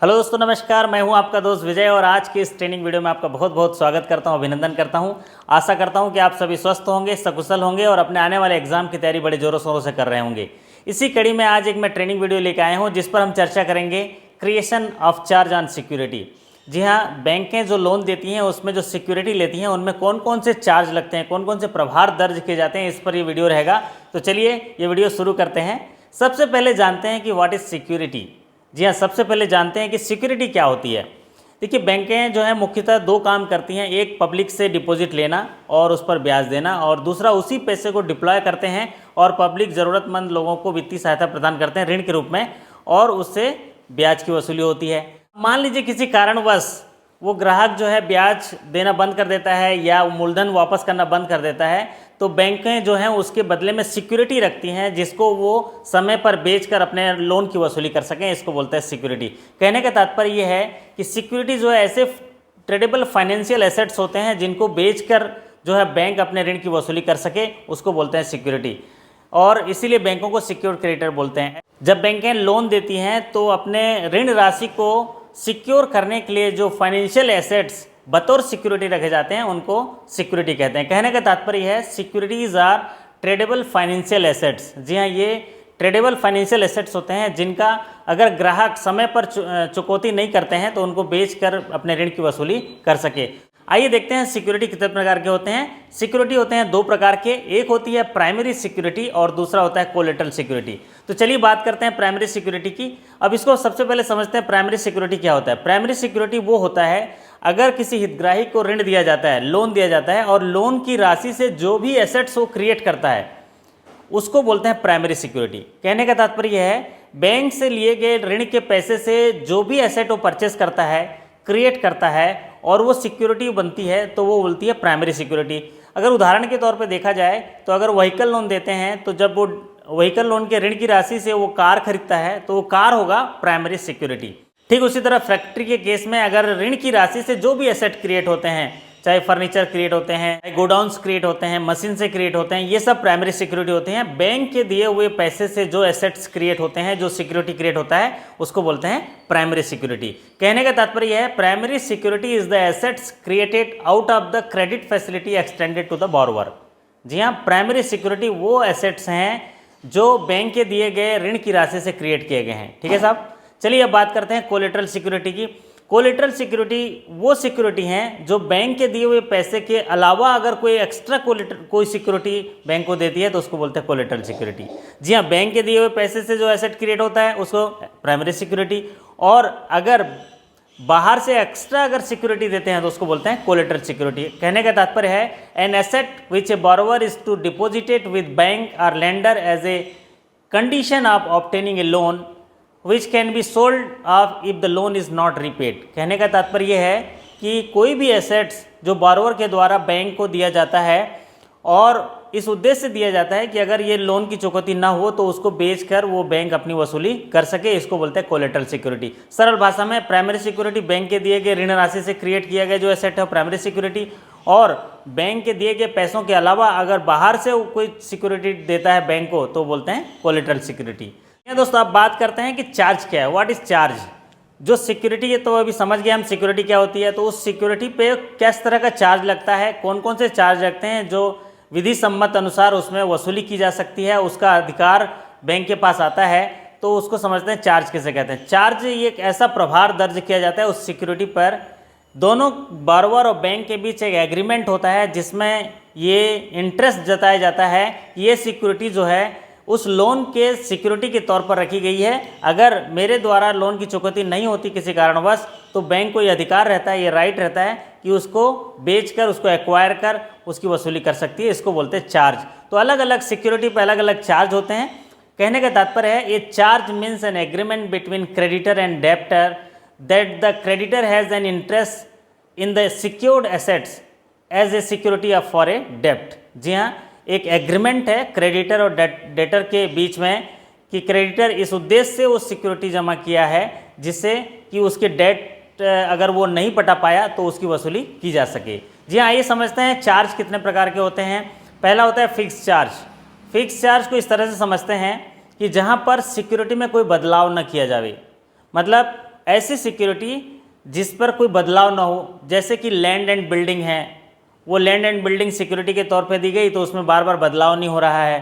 Hello दोस्तों, नमस्कार। मैं हूं आपका दोस्त विजय और आज की इस ट्रेनिंग वीडियो में आपका बहुत बहुत स्वागत करता हूं, अभिनंदन करता हूं। आशा करता हूं कि आप सभी स्वस्थ होंगे, सकुशल होंगे और अपने आने वाले एग्जाम की तैयारी बड़े जोरों शोरों से कर रहे होंगे। इसी कड़ी में आज एक मैं ट्रेनिंग वीडियो लेकर आया हूँ जिस पर हम चर्चा करेंगे creation of charge on security. जी हाँ, बैंकें जो लोन देती हैं उसमें जो सिक्योरिटी लेती हैं उनमें कौन कौन से चार्ज लगते हैं, कौन कौन से प्रभार दर्ज किए जाते हैं, इस पर ये वीडियो रहेगा। तो चलिए ये वीडियो शुरू करते हैं। सबसे पहले जानते हैं कि व्हाट इज़ सिक्योरिटी। जी हाँ, सबसे पहले जानते हैं कि सिक्योरिटी क्या होती है। देखिए, बैंकें जो है मुख्यतः दो काम करती हैं, एक पब्लिक से डिपॉजिट लेना और उस पर ब्याज देना, और दूसरा उसी पैसे को डिप्लॉय करते हैं और पब्लिक ज़रूरतमंद लोगों को वित्तीय सहायता प्रदान करते हैं ऋण के रूप में, और उससे ब्याज की वसूली होती है। मान लीजिए किसी कारणवश वो ग्राहक जो है ब्याज देना बंद कर देता है या मूलधन वापस करना बंद कर देता है, तो बैंकें जो हैं उसके बदले में सिक्योरिटी रखती हैं जिसको वो समय पर बेचकर अपने लोन की वसूली कर सकें। इसको बोलते हैं सिक्योरिटी। कहने का तात्पर्य ये है कि सिक्योरिटी जो है ऐसे ट्रेडेबल फाइनेंशियल एसेट्स होते हैं जिनको बेचकर जो है बैंक अपने ऋण की वसूली कर सके, उसको बोलते हैं सिक्योरिटी। और इसीलिए बैंकों को सिक्योर्ड क्रेडिटर बोलते हैं। जब बैंकें लोन देती हैं तो अपने ऋण राशि को सिक्योर करने के लिए जो फाइनेंशियल एसेट्स बतौर सिक्योरिटी रखे जाते हैं उनको सिक्योरिटी कहते हैं। कहने का तात्पर्य है securities are tradable financial assets. जी हाँ, ये ट्रेडेबल फाइनेंशियल एसेट्स होते हैं जिनका अगर ग्राहक समय पर चुकौती नहीं करते हैं तो उनको बेचकर अपने ऋण की वसूली कर सके। आइए देखते हैं सिक्योरिटी कितने प्रकार के होते हैं। सिक्योरिटी होते हैं दो प्रकार के, एक होती है प्राइमरी सिक्योरिटी और दूसरा होता है कोलेटरल सिक्योरिटी। तो चलिए बात करते हैं प्राइमरी सिक्योरिटी की। अब इसको सबसे पहले समझते हैं प्राइमरी सिक्योरिटी क्या होता है। प्राइमरी सिक्योरिटी वो होता है अगर किसी हितग्राही को ऋण दिया जाता है, लोन दिया जाता है, और लोन की राशि से जो भी एसेट्स वो क्रिएट करता है उसको बोलते हैं प्राइमरी सिक्योरिटी। कहने का तात्पर्य है बैंक से लिए गए ऋण के पैसे से जो भी एसेट वो परचेस करता है, क्रिएट करता है और वो सिक्योरिटी बनती है तो वो बोलती है प्राइमरी सिक्योरिटी। अगर उदाहरण के तौर पे देखा जाए तो अगर व्हीकल लोन देते हैं तो जब वो व्हीकल लोन के ऋण की राशि से वो कार खरीदता है तो वो कार होगा प्राइमरी सिक्योरिटी। ठीक उसी तरह फैक्ट्री के केस में अगर ऋण की राशि से जो भी एसेट क्रिएट होते हैं, चाहे फर्नीचर क्रिएट होते हैं, चाहे गोडाउन्स क्रिएट होते हैं, मशीन से क्रिएट होते हैं, ये सब प्राइमरी सिक्योरिटी होते हैं। बैंक के दिए हुए पैसे से जो एसेट्स क्रिएट होते हैं, जो सिक्योरिटी क्रिएट होता है, उसको बोलते हैं प्राइमरी सिक्योरिटी। कहने का तात्पर्य है primary security is the assets created out of the credit facility extended to the borrower. जी हाँ, प्राइमरी सिक्योरिटी वो एसेट्स हैं जो बैंक के दिए गए ऋण की राशि से क्रिएट किए गए हैं। ठीक है साहब। चलिए अब बात करते हैं कोलेटरल सिक्योरिटी की। कोलेटरल सिक्योरिटी वो सिक्योरिटी हैं जो बैंक के दिए हुए पैसे के अलावा अगर कोई एक्स्ट्रा कोई सिक्योरिटी बैंक को देती है तो उसको बोलते हैं कोलेटरल सिक्योरिटी। जी हाँ, बैंक के दिए हुए पैसे से जो एसेट क्रिएट होता है उसको प्राइमरी सिक्योरिटी, और अगर बाहर से एक्स्ट्रा अगर सिक्योरिटी देते हैं तो उसको बोलते हैं कोलेटरल सिक्योरिटी। कहने का तात्पर्य है an asset which a borrower is to deposited with bank or lender as a condition of obtaining a loan which can be sold off if the loan is not repaid. कहने का तात्पर्य है कि कोई भी एसेट्स जो borrower के द्वारा बैंक को दिया जाता है और इस उद्देश्य से दिया जाता है कि अगर ये लोन की चुकौती ना हो तो उसको बेचकर वो बैंक अपनी वसूली कर सके, इसको बोलते हैं कोलेटरल सिक्योरिटी। सरल भाषा में प्राइमरी सिक्योरिटी बैंक के दिए गए ऋण राशि से क्रिएट किया गया जो एसेट है प्राइमरी सिक्योरिटी, और बैंक के दिए गए पैसों के अलावा अगर बाहर से कोई सिक्योरिटी देता है बैंक को तो बोलते हैं कोलेटरल सिक्योरिटी। दोस्तों अब बात करते हैं कि चार्ज क्या है, व्हाट इज चार्ज। जो सिक्योरिटी है तो अभी समझ गए हम सिक्योरिटी क्या होती है, तो उस सिक्योरिटी पे किस तरह का चार्ज लगता है, कौन कौन से चार्ज लगते हैं जो विधि सम्मत अनुसार उसमें वसूली की जा सकती है, उसका अधिकार बैंक के पास आता है, तो उसको समझते हैं चार्ज किसे कहते हैं। चार्ज ये एक ऐसा प्रभार दर्ज किया जाता है उस सिक्योरिटी पर, दोनों बोरोवर और बैंक के बीच एक एग्रीमेंट होता है जिसमें ये इंटरेस्ट जताया जाता है ये सिक्योरिटी जो है उस लोन के सिक्योरिटी के तौर पर रखी गई है। अगर मेरे द्वारा लोन की चुकौती नहीं होती किसी कारणवश तो बैंक को ये अधिकार रहता है, ये राइट रहता है कि उसको बेचकर, उसको एक्वायर कर उसकी वसूली कर सकती है, इसको बोलते हैं चार्ज। तो अलग अलग सिक्योरिटी पर अलग अलग चार्ज होते हैं। कहने का तात्पर्य है ये charge means an agreement between creditor and debtor that the creditor has an interest in the secured assets as a security of for a डेप्ट। जी हाँ, एक एग्रीमेंट है क्रेडिटर और डेटर के बीच में कि क्रेडिटर इस उद्देश्य से वो सिक्योरिटी जमा किया है जिससे कि उसके डेट अगर वो नहीं पटा पाया तो उसकी वसूली की जा सके। जी हाँ, आइए समझते हैं चार्ज कितने प्रकार के होते हैं। पहला होता है फिक्स चार्ज। फिक्स चार्ज को इस तरह से समझते हैं कि जहाँ पर सिक्योरिटी में कोई बदलाव न किया जाए, मतलब ऐसी सिक्योरिटी जिस पर कोई बदलाव ना हो, जैसे कि लैंड एंड बिल्डिंग है, वो लैंड एंड बिल्डिंग सिक्योरिटी के तौर पे दी गई तो उसमें बार बार बदलाव नहीं हो रहा है।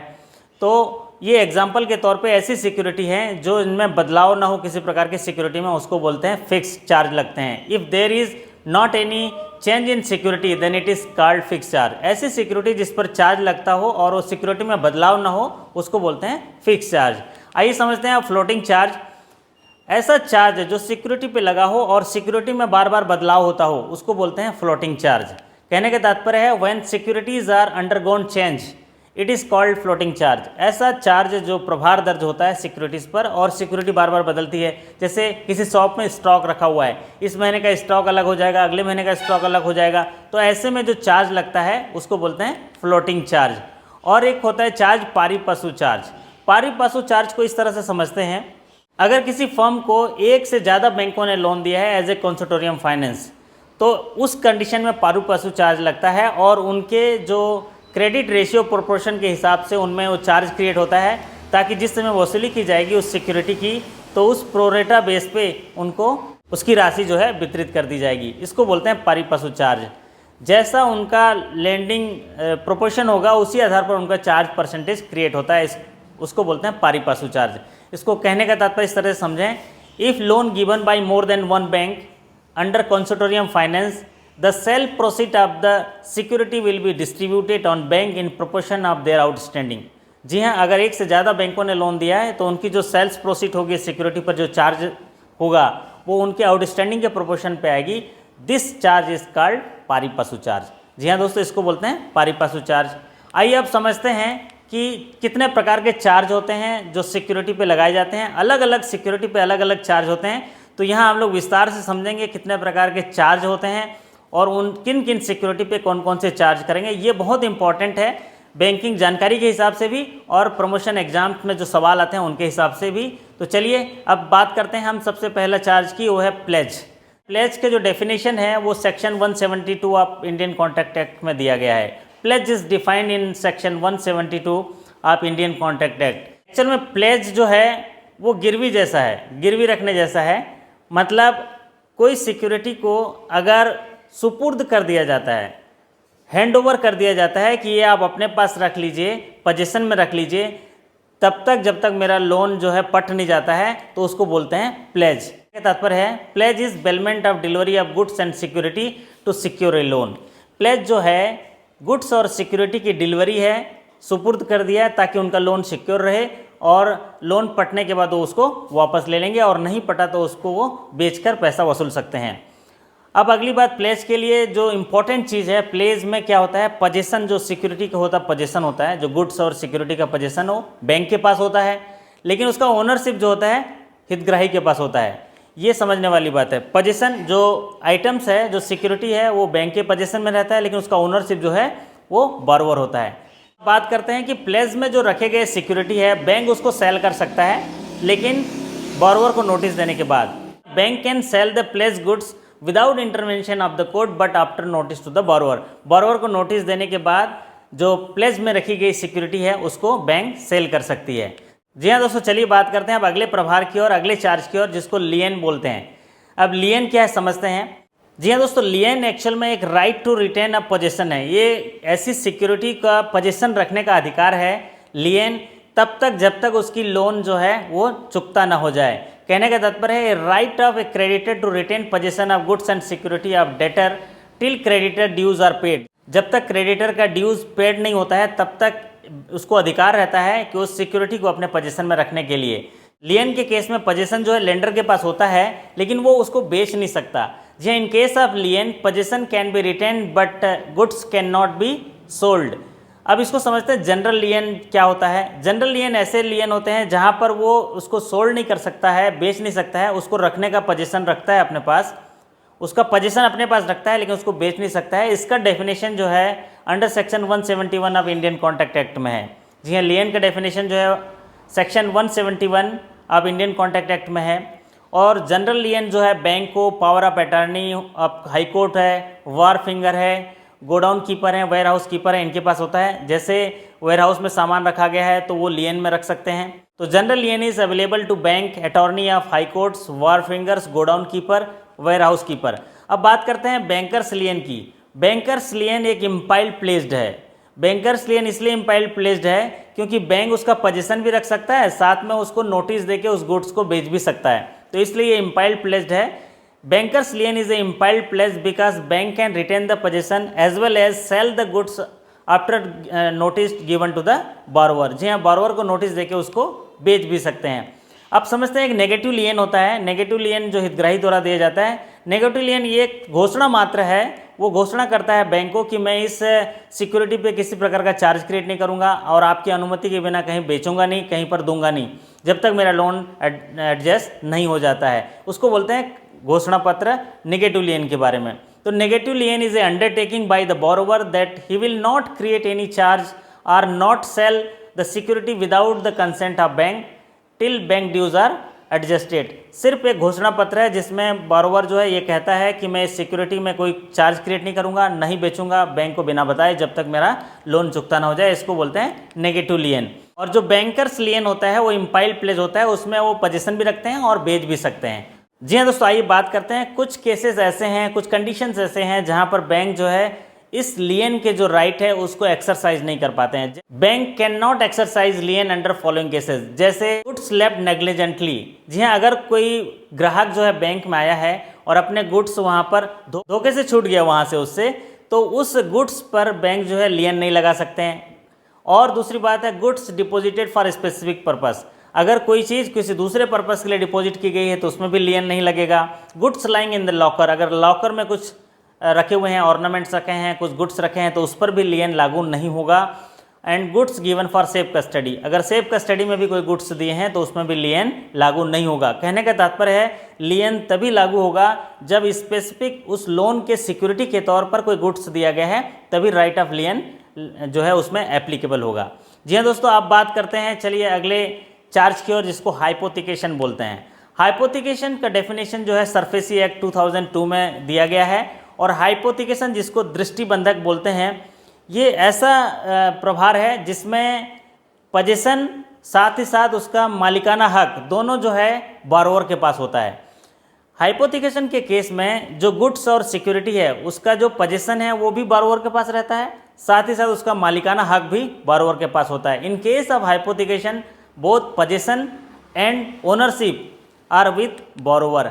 तो ये एग्जाम्पल के तौर पे ऐसी सिक्योरिटी है जो इनमें बदलाव ना हो किसी प्रकार की सिक्योरिटी में, उसको बोलते हैं फिक्स चार्ज लगते हैं। If there is not any change in security then it is called fix charge. ऐसी सिक्योरिटी जिस पर चार्ज लगता हो और उस सिक्योरिटी में बदलाव ना हो उसको बोलते हैं फिक्स चार्ज। आइए समझते हैं अब फ्लोटिंग चार्ज। ऐसा चार्ज जो सिक्योरिटी पे लगा हो और सिक्योरिटी में बार बार बदलाव होता हो उसको बोलते हैं फ्लोटिंग चार्ज। कहने का तात्पर्य है when securities are undergone change it is called floating charge. ऐसा चार्ज जो प्रभार दर्ज होता है सिक्योरिटीज़ पर और सिक्योरिटी बार बार बदलती है। जैसे किसी शॉप में स्टॉक रखा हुआ है, इस महीने का स्टॉक अलग हो जाएगा, अगले महीने का स्टॉक अलग हो जाएगा, तो ऐसे में जो चार्ज लगता है उसको बोलते हैं फ्लोटिंग चार्ज। और एक होता है चार्ज पारिपशु चार्ज। पारिपशु चार्ज को इस तरह से समझते हैं, अगर किसी फर्म को एक से ज़्यादा बैंकों ने लोन दिया है एज ए कंसोर्टियम फाइनेंस, तो उस कंडीशन में पारिपशु चार्ज लगता है और उनके जो क्रेडिट रेशियो प्रोपोर्शन के हिसाब से उनमें वो चार्ज क्रिएट होता है, ताकि जिस समय वसूली की जाएगी उस सिक्योरिटी की तो उस प्रोरेटा बेस पे उनको उसकी राशि जो है वितरित कर दी जाएगी। इसको बोलते हैं पारिपशु चार्ज। जैसा उनका लेंडिंग प्रोपोर्शन होगा उसी आधार पर उनका चार्ज परसेंटेज क्रिएट होता है, उसको बोलते हैं पारिपशु चार्ज। इसको कहने का तात्पर्य इस तरह से समझें, if loan given by more than one bank under consortium finance the sale proceed of the security will be distributed on bank in proportion of their outstanding. जी हाँ, अगर एक से ज़्यादा बैंकों ने लोन दिया है तो उनकी जो सेल्स प्रोसीड होगी सिक्योरिटी पर जो चार्ज होगा वो उनके आउटस्टैंडिंग के प्रोपोर्शन पे आएगी। This charge is called pari passu charge. जी हाँ दोस्तों, इसको बोलते हैं पारिपशु चार्ज। आइए अब समझते हैं कि कितने प्रकार के चार्ज होते हैं जो सिक्योरिटी पे लगाए जाते हैं। अलग अलग सिक्योरिटी पे अलग अलग चार्ज होते हैं, तो यहाँ हम लोग विस्तार से समझेंगे कितने प्रकार के चार्ज होते हैं और उन किन किन सिक्योरिटी पे कौन कौन से चार्ज करेंगे। ये बहुत इंपॉर्टेंट है बैंकिंग जानकारी के हिसाब से भी और प्रमोशन एग्जाम में जो सवाल आते हैं उनके हिसाब से भी। तो चलिए अब बात करते हैं हम सबसे पहला चार्ज की, वो है प्लेज। प्लेज के जो डेफिनेशन है वो section 172 of Indian contract act में दिया गया है। Pledge is defined in section 172 of Indian contract act. Actual में प्लेज जो है वो गिरवी जैसा है, गिरवी रखने जैसा है। मतलब कोई सिक्योरिटी को अगर सुपुर्द कर दिया जाता है, हैंड ओवर कर दिया जाता है कि ये आप अपने पास रख लीजिए, पोजीशन में रख लीजिए, तब तक जब तक मेरा लोन जो है पट नहीं जाता है, तो उसको बोलते हैं प्लेज। क्या तात्पर्य है? Pledge is bailment of delivery of goods and security to secure a loan. Pledge जो है गुड्स और सिक्योरिटी की डिलीवरी है, सुपुर्द कर दिया है ताकि उनका लोन सिक्योर रहे और लोन पटने के बाद वो उसको वापस ले लेंगे और नहीं पटा तो उसको वो बेचकर पैसा वसूल सकते हैं। अब अगली बात, प्लेज के लिए जो इम्पोर्टेंट चीज़ है, प्लेज में क्या होता है, पोजीशन जो सिक्योरिटी का होता है पोजीशन होता है, जो गुड्स और सिक्योरिटी का पोजीशन हो बैंक के पास होता है, लेकिन उसका ओनरशिप जो होता है हितग्राही के पास होता है। ये समझने वाली बात है। पोजीशन जो आइटम्स है, जो सिक्योरिटी है वो बैंक के पोजीशन में रहता है, लेकिन उसका ओनरशिप जो है वो बॉरोवर होता है। बात करते हैं कि प्लेज में जो रखे गए सिक्योरिटी है बैंक उसको सेल कर सकता है, लेकिन बॉरोवर को नोटिस देने के बाद। Bank can sell the pledge goods without intervention of the court but after notice to the borrower. Borrower को नोटिस देने के बाद जो प्लेज में रखी गई सिक्योरिटी है उसको बैंक सेल कर सकती है। जी हाँ दोस्तों, चलिए बात करते हैं अब अगले प्रभार की और अगले चार्ज की और, जिसको लियन बोलते हैं। अब लियन क्या है समझते हैं। जी हाँ दोस्तों, लियन एक्चुअल में एक right to retain a possession है। ये ऐसी सिक्योरिटी का पोजीशन रखने का अधिकार है लियन तब तक जब तक उसकी लोन जो है वो चुकता ना हो जाए। कहने का तात्पर्य है right of a creditor to retain possession of goods and security of debtor till creditor dues are paid. जब तक क्रेडिटर का ड्यूज पेड नहीं होता है तब तक उसको अधिकार रहता है कि उस सिक्योरिटी को अपने पोजीशन में रखने के लिए। लियन के केस में पोजीशन जो है लेंडर के पास होता है, लेकिन वो उसको बेच नहीं सकता। जी in case of lien possession can be retain but goods can not be sold. अब इसको समझते हैं जनरल लियन क्या होता है। जनरल लियन ऐसे लियन होते हैं जहां पर वो उसको सोल्ड नहीं कर सकता है, बेच नहीं सकता है, उसको रखने का पोजीशन रखता है अपने पास, उसका पोजीशन अपने पास रखता है लेकिन उसको बेच नहीं सकता है। इसका डेफिनेशन जो है under section 171 of Indian contract act में है। जी हाँ, लियन का डेफिनेशन जो है section 171 of Indian contract act में है। और जनरल लियन जो है बैंक को power of attorney, high court है, वार फिंगर है, गोडाउन कीपर है, वेयर हाउस कीपर है, इनके पास होता है। जैसे वेयर हाउस में सामान रखा गया है तो वो लियन में रख सकते हैं। तो general lien is available to bank, attorney of high courts, wharfingers, godown keeper, warehouse keeper. अब बात करते हैं बैंकर्स लियन की। बैंकर्स लियन एक इम्पाइल्ड प्लेस्ड है। बैंकर्स लियन इसलिए इम्पाइल्ड प्लेस्ड है क्योंकि बैंक उसका पोजीशन भी रख सकता है, साथ में उसको नोटिस देके उस गुड्स को बेच भी सकता है, तो इसलिए ये इम्पाइल्ड प्लेस्ड है। Bankers lien is a implied pledge because bank can retain the position as well as sell the goods after notice given to the borrower. जी हाँ, बारोवर को नोटिस देके उसको बेच भी सकते हैं। अब समझते हैं एक नेगेटिव लियन होता है। नेगेटिव लियन जो हितग्राही द्वारा दिया जाता है। नेगेटिव लियन ये एक घोषणा मात्र है, वो घोषणा करता है बैंक को कि मैं इस सिक्योरिटी पे किसी प्रकार का चार्ज क्रिएट नहीं करूंगा और आपकी अनुमति के बिना कहीं बेचूंगा नहीं, कहीं पर दूंगा नहीं, जब तक मेरा लोन एडजस्ट नहीं हो जाता है। उसको बोलते हैं घोषणा पत्र नेगेटिव लियन के बारे में। तो negative lien is a undertaking by the borrower that he will not create any charge or not sell the security without the consent of bank till bank dues are adjusted. सिर्फ एक घोषणा पत्र है जिसमें बारोवर जो है ये कहता है कि मैं इस सिक्योरिटी में कोई चार्ज क्रिएट नहीं करूंगा, नहीं बेचूंगा बैंक को बिना बताए जब तक मेरा लोन चुकता ना हो जाए। इसको बोलते हैं नेगेटिव लियन। और जो बैंकर्स लियन होता है वो इम्पाइल्ड प्लेज होता है, उसमें वो पोजीशन भी रखते हैं और बेच भी सकते हैं। जी हाँ दोस्तों, आइए बात करते हैं। कुछ केसेस ऐसे हैं, कुछ कंडीशंस ऐसे हैं जहां पर बैंक जो है इस लियन के जो राइट है उसको एक्सरसाइज नहीं कर पाते हैं। Bank can not exercise lien under following cases, जैसे गुड्स लेफ्ट नेग्लिजेंटली। जी हाँ, अगर कोई ग्राहक जो है बैंक में आया है और अपने गुड्स वहां पर धोखे से छूट गया वहां से उससे, तो उस गुड्स पर बैंक जो है लियन नहीं लगा सकते हैं। और दूसरी बात है goods deposited for specific purpose. अगर कोई चीज़ किसी दूसरे पर्पस के लिए डिपॉजिट की गई है तो उसमें भी लियन नहीं लगेगा। Goods lying in the locker, अगर लॉकर में कुछ रखे हुए हैं, ऑर्नामेंट्स रखे हैं, कुछ गुड्स रखे हैं, तो उस पर भी लियन लागू नहीं होगा। And goods given for safe custody, अगर सेफ कस्टडी में भी कोई गुड्स दिए हैं तो उसमें भी लियन लागू नहीं होगा। कहने का तात्पर्य है लियन तभी लागू होगा जब स्पेसिफिक उस लोन के सिक्योरिटी के तौर पर कोई गुड्स दिया गया है, तभी राइट ऑफ लियन जो है उसमें एप्लीकेबल होगा। जी हाँ दोस्तों, आप बात करते हैं चलिए अगले चार्ज की ओर, जिसको हाइपोथिकेशन बोलते हैं। हाइपोथिकेशन का डेफिनेशन जो है सरफेसी एक्ट 2002 में दिया गया है। और हाइपोथिकेशन जिसको दृष्टिबंधक बोलते हैं, ये ऐसा प्रभार है जिसमें पोजीशन साथ ही साथ उसका मालिकाना हक दोनों जो है बारोवर के पास होता है। हाइपोथिकेशन के केस में जो गुड्स और सिक्योरिटी है उसका जो पोजीशन है वो भी बारोवर के पास रहता है, साथ ही साथ उसका मालिकाना हक भी बारोवर के पास होता है। In case of hypothecation both possession and ownership are with borrower.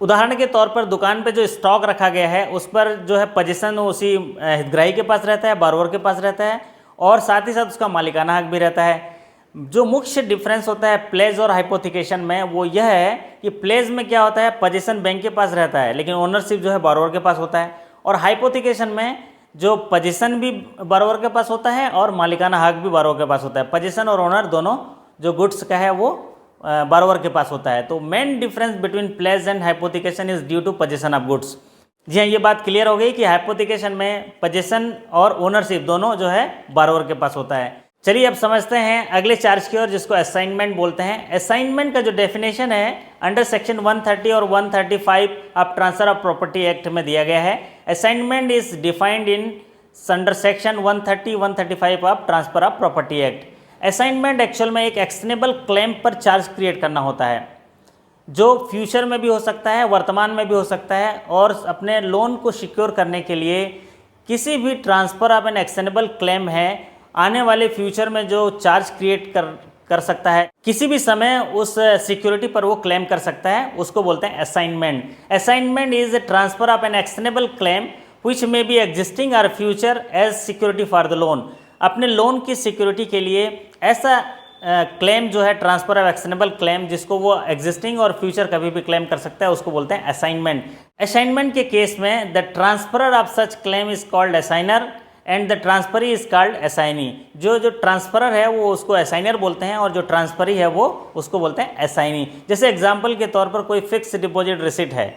उदाहरण के तौर पर दुकान पे जो स्टॉक रखा गया है उस पर जो है पोजीशन उसी हितग्राही के पास रहता है, बारोवर के पास रहता है, और साथ ही साथ उसका मालिकाना हक भी रहता है। जो मुख्य डिफरेंस होता है प्लेज और हाइपोथिकेशन में वो यह है कि प्लेज में क्या होता है, पोजीशन बैंक के पास रहता है लेकिन ओनरशिप जो है बारोवर के पास होता है, और हाइपोथिकेशन में जो पोजीशन भी बारोवर के पास होता है और मालिकाना हक भी बारोवर के पास होता है। पोजीशन और ओनर दोनों जो गुड्स का है वो बारोवर के पास होता है। तो main difference between pledge and hypothecation is due to position of goods. जी हाँ, ये बात क्लियर हो गई कि हाइपोथिकेशन में पोजीशन और ओनरशिप दोनों जो है बारोवर के पास होता है। चलिए अब समझते हैं अगले चार्ज की ओर, जिसको असाइनमेंट बोलते हैं। असाइनमेंट का जो डेफिनेशन है अंडर सेक्शन 130 और 135 of transfer of property act में दिया गया है। Assignment is defined in under section 130, 135 of transfer of property act. Assignment actual में एक एक्शनेबल क्लेम पर चार्ज क्रिएट करना होता है, जो फ्यूचर में भी हो सकता है, वर्तमान में भी हो सकता है, और अपने लोन को सिक्योर करने के लिए किसी भी transfer of an actionable claim है आने वाले फ्यूचर में जो चार्ज क्रिएट कर सकता है, किसी भी समय उस सिक्योरिटी पर वो क्लेम कर सकता है, उसको बोलते हैं assignment. Assignment is a transfer of an actionable claim which may be existing or future as security for the loan. अपने लोन की सिक्योरिटी के लिए ऐसा क्लेम जो है ट्रांसफर ऑफ एक्शनेबल क्लेम जिसको वो एग्जिस्टिंग और फ्यूचर कभी भी क्लेम कर सकता है, उसको बोलते हैं असाइनमेंट। असाइनमेंट के केस में the transferor of such claim is called assignor and the transferee is called assignee. जो ट्रांसफरर है वो उसको असाइनर बोलते हैं और जो ट्रांसफरी है वो उसको बोलते हैं असाइनी। जैसे एग्जाम्पल के तौर पर कोई फिक्स डिपॉजिट रिसिट है,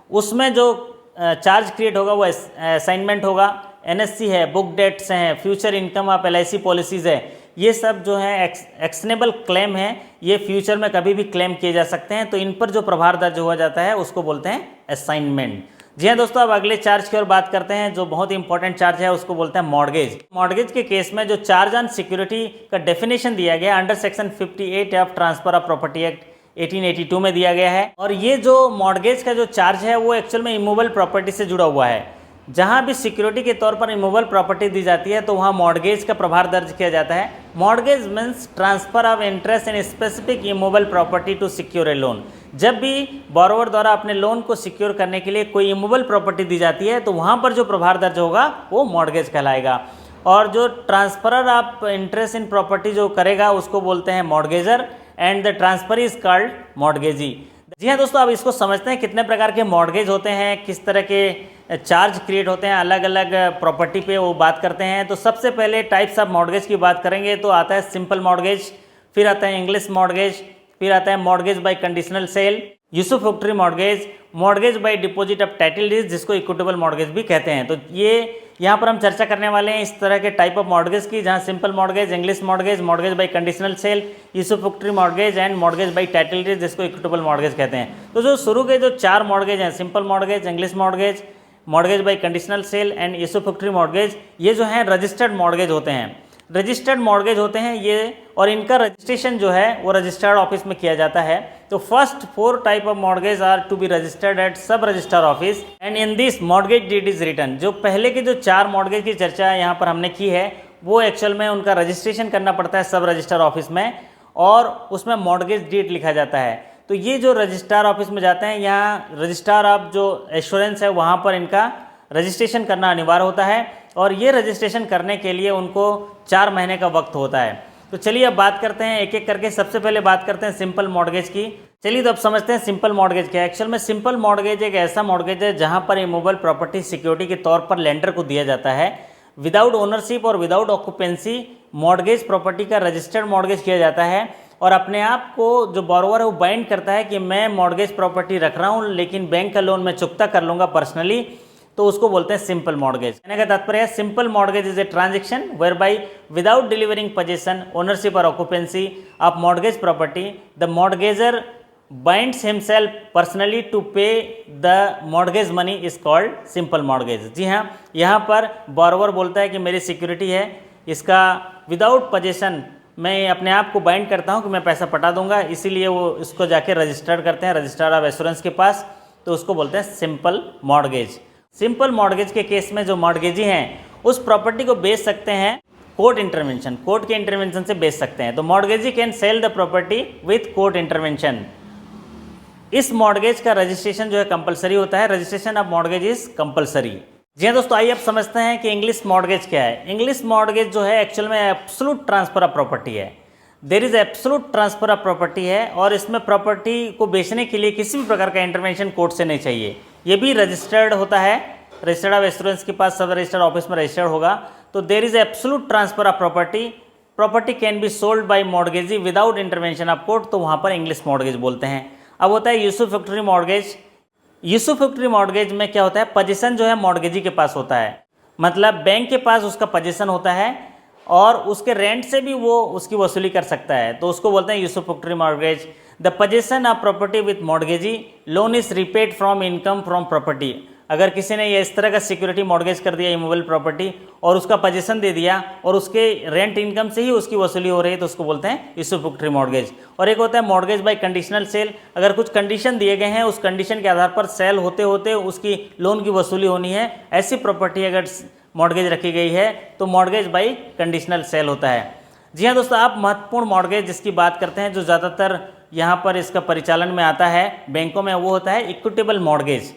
उसमें जो चार्ज क्रिएट होगा वो असाइनमेंट होगा। एनएससी है, बुक डेट्स हैं, future income of LIC policies है, ये सब जो है एक्शनेबल क्लेम है, ये फ्यूचर में कभी भी क्लेम किए जा सकते हैं। तो इन पर जो प्रभार दर्ज हुआ जाता है उसको बोलते हैं असाइनमेंट। जी हाँ दोस्तों, अब अगले चार्ज की ओर बात करते हैं, जो बहुत ही इंपॉर्टेंट चार्ज है, उसको बोलते हैं मॉर्गेज। मॉर्गेज के केस में जो चार्ज ऑन सिक्योरिटी का डेफिनेशन दिया गया under section 58 of transfer of property act 1882 में दिया गया है। और ये जो मॉर्गेज का जो चार्ज है वो एक्चुअल में इमूवेबल प्रॉपर्टी से जुड़ा हुआ है। जहाँ भी सिक्योरिटी के तौर पर इमूवेबल प्रॉपर्टी दी जाती है तो वहाँ मॉर्गेज का प्रभार दर्ज किया जाता है। Mortgage means transfer of interest in specific immovable property to secure a loan. जब भी बोरोवर द्वारा अपने लोन को सिक्योर करने के लिए कोई इमूवेबल प्रॉपर्टी दी जाती है तो वहाँ पर जो प्रभार दर्ज होगा वो मॉर्गेज कहलाएगा। और जो transferor of interest in property जो करेगा उसको बोलते हैं mortgagor, and the transfer is called mortgagee. जी हाँ दोस्तों, अब इसको समझते हैं कितने प्रकार के मॉर्गेज होते हैं, किस तरह के चार्ज क्रिएट होते हैं अलग अलग प्रॉपर्टी पे, वो बात करते हैं। तो सबसे पहले टाइप्स ऑफ मॉर्गेज की बात करेंगे तो आता है सिंपल मॉर्गेज, फिर आता है इंग्लिश मॉर्गेज, फिर आता है mortgage by conditional sale, usufructuary mortgage, mortgage by deposit of title deed जिसको इक्विटेबल मॉर्गेज भी कहते हैं। तो ये यहाँ पर हम चर्चा करने वाले हैं इस तरह के टाइप ऑफ मॉर्गेज की, जहाँ simple mortgage, English mortgage, mortgage by conditional sale, usufructuary mortgage and mortgage by title deed जिसको इक्विटेबल मॉर्गेज कहते हैं। तो जो शुरू के जो 4 मॉर्गेज हैं, simple mortgage, English mortgage, mortgage by conditional sale and usufructuary mortgage, ये जो हैं रजिस्टर्ड मॉर्गेज होते हैं। रजिस्टर्ड मॉर्गेज होते हैं ये, और इनका रजिस्ट्रेशन जो है वो रजिस्टर्ड ऑफिस में किया जाता है। तो first 4 type of mortgage are to be registered at sub register office and in this mortgage deed is written. जो पहले के जो 4 मॉर्गेज की चर्चा यहाँ पर हमने की है वो एक्चुअल में उनका रजिस्ट्रेशन करना पड़ता है सब रजिस्टर ऑफिस में, और उसमें मॉर्गेज डीड लिखा जाता है। तो ये जो रजिस्ट्रार ऑफिस में जाते हैं, यहाँ रजिस्ट्रार ऑफ जो एश्योरेंस है वहाँ पर इनका रजिस्ट्रेशन करना अनिवार्य होता है, और ये रजिस्ट्रेशन करने के लिए उनको 4 महीने का वक्त होता है। तो चलिए अब बात करते हैं एक एक करके। सबसे पहले बात करते हैं सिंपल मॉर्गेज की। चलिए तो अब समझते हैं सिंपल मॉर्गेज क्या है। एक्चुअल में सिंपल मॉर्गेज एक ऐसा मॉर्गेज है जहाँ पर इमूवेबल प्रॉपर्टी सिक्योरिटी के तौर पर लेंडर को दिया जाता है विदाउट ओनरशिप और विदाउट ऑक्यूपेंसी। मॉर्गेज प्रॉपर्टी का रजिस्टर्ड मॉर्गेज किया जाता है, और अपने आप को जो बोरोवर है वो बाइंड करता है कि मैं मॉर्गेज प्रॉपर्टी रख रहा हूँ लेकिन बैंक का लोन मैं चुकता कर लूँगा पर्सनली, तो उसको बोलते हैं सिंपल मॉर्गेज। कहने का तात्पर्य है simple mortgage is a transaction whereby without delivering possession, ownership or occupancy of mortgage property the mortgagor binds himself personally to pay the mortgage money is called simple mortgage. जी हाँ, यहाँ पर borrower बोलता है कि मेरी security है, इसका विदाउट पोजेसन मैं अपने आप को बाइंड करता हूँ कि मैं पैसा पटा दूंगा, इसीलिए वो इसको जाके रजिस्टर्ड करते हैं रजिस्ट्रार ऑफ एश्योरेंस के पास, तो उसको बोलते हैं सिंपल मॉर्गेज। सिंपल मॉर्गेज के केस में जो मॉर्गेजी हैं उस प्रॉपर्टी को बेच सकते हैं कोर्ट इंटरवेंशन, कोर्ट के इंटरवेंशन से बेच सकते हैं। तो mortgagee can sell the property with court intervention. इस मॉर्गेज का रजिस्ट्रेशन जो है कंपलसरी होता है, registration of mortgage is compulsory. जी हाँ दोस्तों, आइए अब समझते हैं कि इंग्लिश मॉर्गेज क्या है। इंग्लिश मॉर्गेज जो है एक्चुअल में एब्सोल्यूट ट्रांसफर ऑफ प्रॉपर्टी है। There is absolute transfer of property है, और इसमें प्रॉपर्टी को बेचने के लिए किसी भी प्रकार का इंटरवेंशन कोर्ट से नहीं चाहिए। ये भी रजिस्टर्ड होता है, रजिस्टर्ड ऑफ एश्योरेंस के पास सब रजिस्टर्ड ऑफिस में रजिस्टर्ड होगा। तो there is absolute transfer of property, property can be sold by mortgagee without intervention of court, तो वहाँ पर इंग्लिश मॉर्गेज बोलते हैं। अब होता है यूसुफैक्टरी मॉर्गेज। यूसुफैक्टरी मॉर्गेज में क्या होता है, पोजीशन जो है मॉर्गेजी के पास होता है, मतलब बैंक के पास उसका पोजीशन होता है और उसके रेंट से भी वो उसकी वसूली कर सकता है, तो उसको बोलते हैं usufructuary mortgage. The position of property with mortgagee, loan is repaid from income from property. अगर किसी ने ये इस तरह का सिक्योरिटी मॉर्गेज कर दिया इमूवेबल प्रॉपर्टी और उसका पोजीशन दे दिया और उसके रेंट इनकम से ही उसकी वसूली हो रही है, तो उसको बोलते हैं यूसुफैक्टरी मॉर्गेज। और एक होता है मॉर्गेज बाय कंडीशनल सेल। अगर कुछ कंडीशन दिए गए हैं, उस कंडीशन के आधार पर सेल होते होते उसकी लोन की वसूली होनी है, ऐसी प्रॉपर्टी अगर मॉर्गेज रखी गई है तो मॉर्गेज बाय कंडीशनल सेल होता है। जी हाँ दोस्तों, आप महत्वपूर्ण मॉर्गेज जिसकी बात करते हैं, जो ज़्यादातर यहाँ पर इसका परिचालन में आता है बैंकों में, वो होता है इक्विटेबल मॉर्गेज।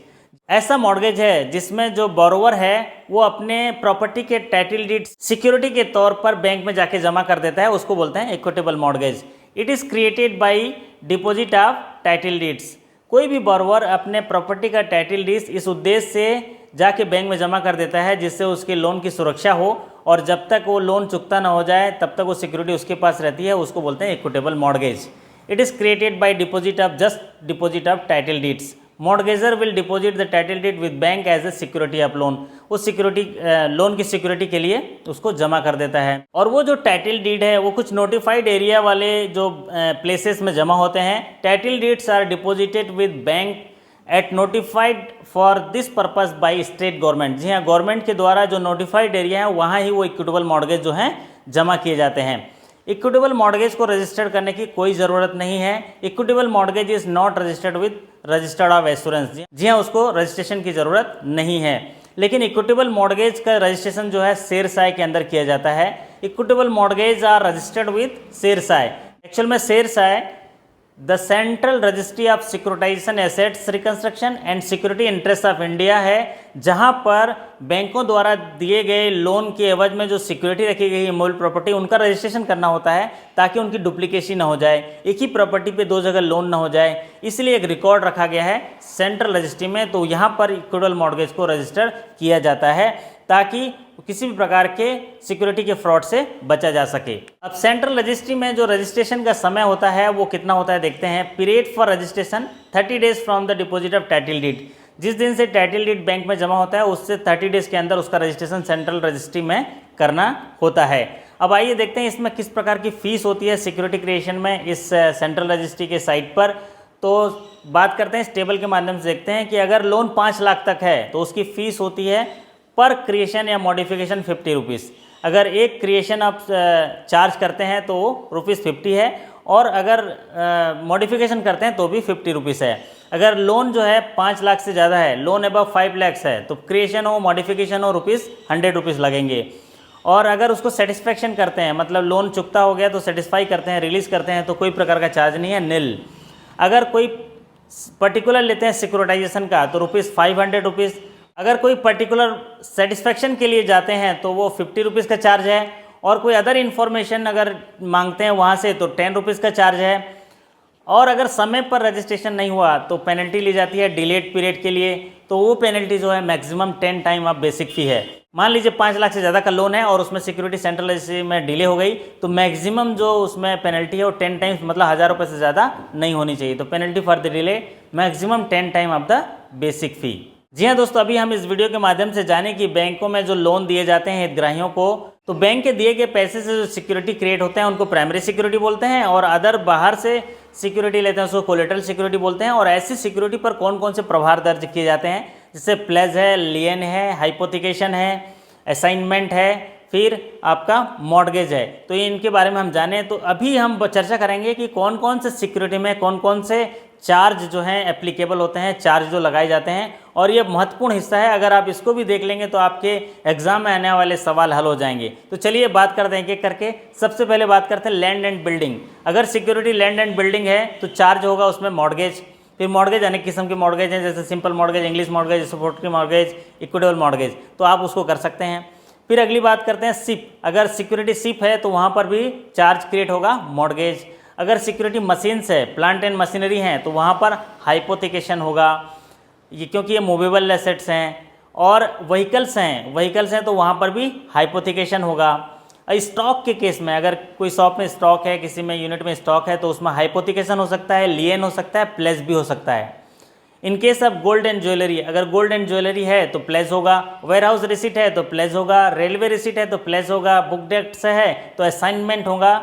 ऐसा मॉर्गेज है जिसमें जो बोरोवर है वो अपने प्रॉपर्टी के टाइटल डीड सिक्योरिटी के तौर पर बैंक में जाके जमा कर देता है, उसको बोलते हैं equitable mortgage. It is created by deposit of title deeds. कोई भी बोरोवर अपने प्रॉपर्टी का टाइटल डीड्स इस उद्देश्य से जाके बैंक में जमा कर देता है जिससे उसके लोन की सुरक्षा हो, और जब तक वो लोन चुकता ना हो जाए तब तक वो सिक्योरिटी उसके पास रहती है, उसको बोलते हैं equitable mortgage. It is created by deposit of just deposit of title deeds. Mortgagor will deposit the title deed with bank as a security of loan. उस सिक्योरिटी लोन की सिक्योरिटी के लिए उसको जमा कर देता है। और वो जो टाइटल डीड है वो कुछ नोटिफाइड एरिया वाले जो प्लेसेस में जमा होते हैं। Title deeds are deposited with bank at notified for this purpose by state government. जी हाँ, गवर्नमेंट के द्वारा जो नोटिफाइड एरिया है वहाँ ही वो इक्विटेबल मॉर्गेज जो है जमा किए जाते हैं। इक्विटेबल मॉर्गेज को रजिस्टर्ड करने की कोई ज़रूरत नहीं है। Equitable mortgage is not registered with registered of assurance. जी हाँ, उसको रजिस्ट्रेशन की ज़रूरत नहीं है। लेकिन इक्विटेबल मॉर्गेज का रजिस्ट्रेशन जो है शेरशाह के अंदर किया जाता है। Equitable mortgage are registered with CERSAI. Actual में CERSAI the central registry of securitisation assets reconstruction and security interest of India है, जहां पर बैंकों द्वारा दिए गए लोन के एवज में जो सिक्योरिटी रखी गई है मूल प्रॉपर्टी, उनका रजिस्ट्रेशन करना होता है ताकि उनकी डुप्लीकेशन ना हो जाए, एक ही प्रॉपर्टी पे दो जगह लोन ना हो जाए। इसलिए एक रिकॉर्ड रखा गया है सेंट्रल रजिस्ट्री में, तो यहाँ पर इक्विटेबल मॉर्गेज को रजिस्टर किया जाता है ताकि किसी भी प्रकार के सिक्योरिटी के फ्रॉड से बचा जा सके। अब सेंट्रल रजिस्ट्री में जो रजिस्ट्रेशन का समय होता है वो कितना होता है देखते हैं। Period for registration 30 days from the deposit of title deed. जिस दिन से टाइटल डीड बैंक में जमा होता है उससे 30 डेज के अंदर उसका रजिस्ट्रेशन सेंट्रल रजिस्ट्री में करना होता है। अब आइए देखते हैं इसमें किस प्रकार की फीस होती है सिक्योरिटी क्रिएशन में इस सेंट्रल रजिस्ट्री के साइट पर। तो बात करते हैं इस टेबल के माध्यम से, देखते हैं कि अगर लोन 5 लाख तक है तो उसकी फीस होती है पर क्रिएशन या मॉडिफिकेशन 50 रुपीज़। अगर एक क्रिएशन आप चार्ज करते हैं तो ₹50 है, और अगर मॉडिफिकेशन करते हैं तो भी 50 रुपीज़ है। अगर लोन जो है 5 लाख से ज़्यादा है, लोन अबव 5 लाख है, तो क्रिएशन हो मॉडिफिकेशन हो ₹100 लगेंगे। और अगर उसको सेटिस्फेक्शन करते हैं, मतलब लोन चुकता हो गया तो सेटिस्फाई करते हैं, रिलीज़ करते हैं, तो कोई प्रकार का चार्ज नहीं है, निल। अगर कोई पर्टिकुलर लेते हैं सिक्योरिटाइजेशन का तो ₹500। अगर कोई पर्टिकुलर सेटिस्फेक्शन के लिए जाते हैं तो वो 50 रुपीज़ का चार्ज है, और कोई अदर इन्फॉर्मेशन अगर मांगते हैं वहाँ से तो 10 रुपीज़ का चार्ज है। और अगर समय पर रजिस्ट्रेशन नहीं हुआ तो पेनल्टी ली जाती है डिलेड पीरियड के लिए, तो वो पेनल्टी जो है मैक्सिमम 10 टाइम ऑफ बेसिक फ़ी है। मान लीजिए 5 लाख से ज़्यादा का लोन है और उसमें सिक्योरिटी सेंट्रल रजिस्ट्री में डिले हो गई, तो मैक्सिमम जो उसमें पेनल्टी है वो 10 टाइम्स, मतलब 1000 रुपये से ज़्यादा नहीं होनी चाहिए। तो penalty for the delay maximum 10 time of the basic fee. जी हाँ दोस्तों, अभी हम इस वीडियो के माध्यम से जाने कि बैंकों में जो लोन दिए जाते हैं हितग्राहियों को, तो बैंक के दिए गए पैसे से जो सिक्योरिटी क्रिएट होते हैं उनको प्राइमरी सिक्योरिटी बोलते हैं, और अदर बाहर से सिक्योरिटी लेते हैं उसको कोलेटरल सिक्योरिटी बोलते हैं। और ऐसी सिक्योरिटी पर कौन कौन से प्रभार दर्ज किए जाते हैं, जैसे प्लेज है, लियन है, हाइपोथिकेशन है, असाइनमेंट है, फिर आपका मॉर्गेज है। तो इनके बारे में हम जाने, तो अभी हम चर्चा करेंगे कि कौन कौन से सिक्योरिटी में कौन कौन से चार्ज जो हैं एप्लीकेबल होते हैं, चार्ज जो लगाए जाते हैं, और ये महत्वपूर्ण हिस्सा है। अगर आप इसको भी देख लेंगे तो आपके एग्जाम में आने वाले सवाल हल हो जाएंगे। तो चलिए बात करते हैं एक एक करके। सबसे पहले बात करते हैं लैंड एंड बिल्डिंग। अगर सिक्योरिटी लैंड एंड बिल्डिंग है तो चार्ज होगा उसमें मॉर्गेज। फिर मॉर्गेज अनेक किस्म के मॉर्गेज हैं, जैसे simple mortgage, English mortgage, usufructuary mortgage, equitable mortgage, तो आप उसको कर सकते हैं। फिर अगली बात करते हैं सिप। अगर सिक्योरिटी सिप है तो वहाँ पर भी चार्ज क्रिएट होगा मॉर्गेज। अगर सिक्योरिटी मशीन्स है, प्लांट एंड मशीनरी हैं, तो वहाँ पर हाइपोथिकेशन होगा, ये क्योंकि ये मूवेबल एसेट्स हैं। और व्हीकल्स हैं तो वहाँ पर भी हाइपोथिकेशन होगा। स्टॉक के केस में, अगर कोई शॉप में स्टॉक है, किसी में यूनिट में स्टॉक है, तो उसमें हाइपोथिकेशन हो सकता है, लियन हो सकता है, प्लेज भी हो सकता है। In case of gold and jewellery, अगर गोल्ड एंड ज्वेलरी है तो प्लेज होगा, वेयर हाउस रिसीट है तो प्लेज होगा, रेलवे रिसीट है तो प्लेज होगा, बुक डेट से है तो असाइनमेंट होगा,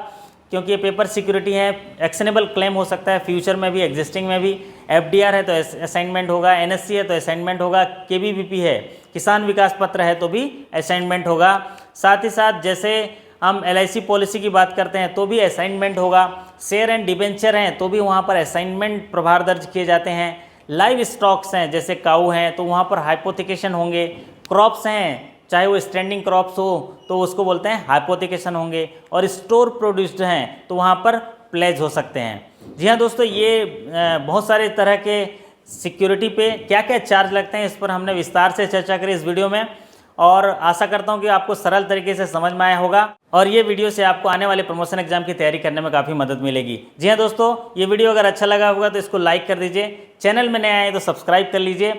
क्योंकि ये पेपर सिक्योरिटी है, एक्शनेबल क्लेम हो सकता है फ्यूचर में भी, एग्जिस्टिंग में भी। एफडीआर है तो असाइनमेंट होगा, एनएससी है तो असाइनमेंट होगा, केवीबीपी है, किसान विकास पत्र है तो भी असाइनमेंट होगा। साथ ही साथ जैसे हम एलआईसी पॉलिसी की बात करते हैं तो भी असाइनमेंट होगा। शेयर एंड डिबेंचर हैं तो भी वहाँ पर असाइनमेंट प्रभार दर्ज किए जाते हैं। लाइव स्टॉक्स हैं जैसे काऊ हैं तो वहाँ पर हाइपोथिकेशन होंगे। क्रॉप्स हैं, चाहे वो स्टैंडिंग क्रॉप्स हो तो उसको बोलते हैं हाइपोथिकेशन होंगे। और स्टोर प्रोड्यूस्ड हैं तो वहाँ पर प्लेज हो सकते हैं। जी हाँ दोस्तों, ये बहुत सारे तरह के सिक्योरिटी पे क्या क्या चार्ज लगते हैं इस पर हमने विस्तार से चर्चा करी इस वीडियो में, और आशा करता हूँ कि आपको सरल तरीके से समझ में आया होगा, और ये वीडियो से आपको आने वाले प्रमोशन एग्जाम की तैयारी करने में काफ़ी मदद मिलेगी। जी हाँ दोस्तों, ये वीडियो अगर अच्छा लगा होगा तो इसको लाइक कर दीजिए, चैनल में नए आए तो सब्सक्राइब कर लीजिए,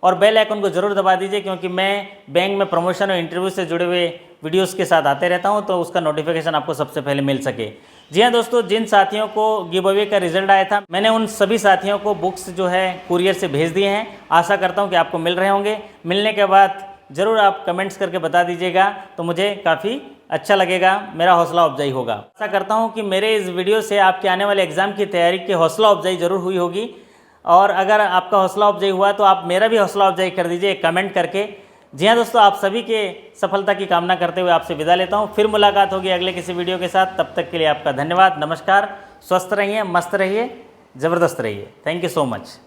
और बेल आइकन को जरूर दबा दीजिए, क्योंकि मैं बैंक में प्रमोशन और इंटरव्यू से जुड़े हुए वीडियोस के साथ आते रहता हूं, तो उसका नोटिफिकेशन आपको सबसे पहले मिल सके। जी हाँ दोस्तों, जिन साथियों को गिव अवे का रिजल्ट आया था, मैंने उन सभी साथियों को बुक्स जो है कुरियर से भेज दिए हैं। आशा करता हूँ कि आपको मिल रहे होंगे। मिलने के बाद ज़रूर आप कमेंट्स करके बता दीजिएगा, तो मुझे काफ़ी अच्छा लगेगा, मेरा हौसला अफजाई होगा। आशा करता हूँ कि मेरे इस वीडियो से आपके आने वाले एग्ज़ाम की तैयारी की हौसला अफजाई ज़रूर हुई होगी। और अगर आपका हौसला अफजाई हुआ तो आप मेरा भी हौसला अफजाई कर दीजिए कमेंट करके। जी हाँ दोस्तों, आप सभी के सफलता की कामना करते हुए आपसे विदा लेता हूँ। फिर मुलाकात होगी अगले किसी वीडियो के साथ। तब तक के लिए आपका धन्यवाद, नमस्कार। स्वस्थ रहिए, मस्त रहिए, ज़बरदस्त रहिए। Thank you so much.